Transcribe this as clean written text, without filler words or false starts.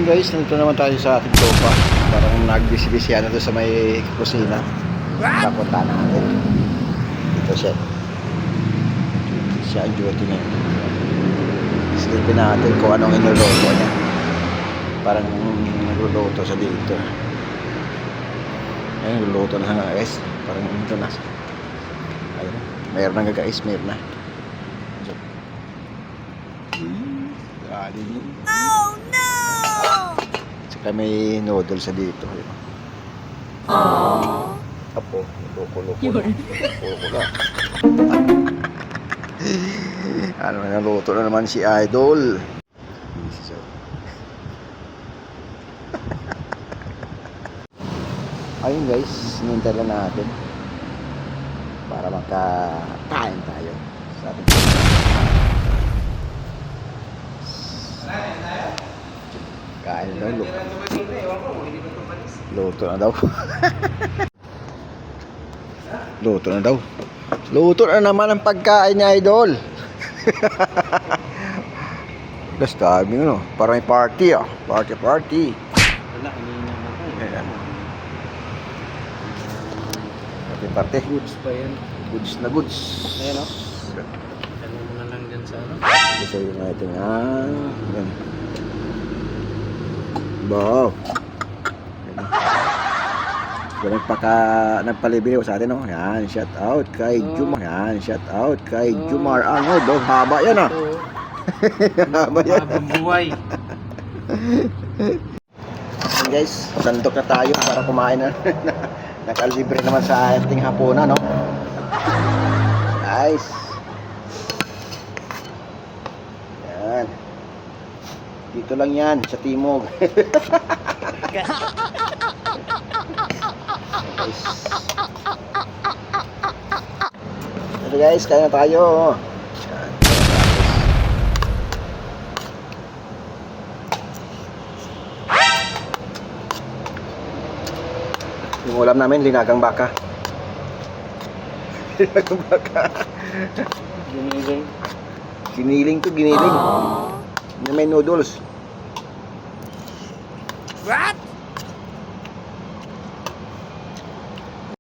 Ayun guys, nandito naman tayo sa ating sofa. Parang nagbisi-bisihan na doon sa may kusina. Kapunta natin. Dito siya. Siya ang duty niya. Silipin natin kung anong inuluto niya. Parang nagluluto sa dito. Ayun, nagluluto na nga guys. Parang ito na. Ayun. Mayroon na guys, mayroon na. Oh no! Saka may noodles sa dito. Aww. Apo, loko-loko na. Ano na, naluto na naman si Idol. Ayun guys, hinintay lang natin para makakain tayo sa ating kain daw. Luto na daw. Luto na daw. Luto na naman ang pagkain niya, Idol. Last time, yun, parang may party, ah. Party. Wala, kanina na po. Ayan. Party. Goods pa yan. Goods na goods. Ayan o. Ano mo na lang dyan sa ano? Gusto yun natin, yan. Wow. Ganun nagpalibili ko sa atin, no? Yan, shout out kay Jumar. Yan, shout out kay Jumar Arnold. Oh, haba yan, ah. Haba yan. Habang buhay. So guys, sandok na tayo para kumain na. Nakalibre naman sa ating hapunan, no? Nice. Yan. Dito lang yan, sa Timog. Guys. Ito guys, kaya na tayo. Yan. Yung ulam namin, linagang baka. Linagang baka. Giniling. Giniling to, giniling. May noodles. What?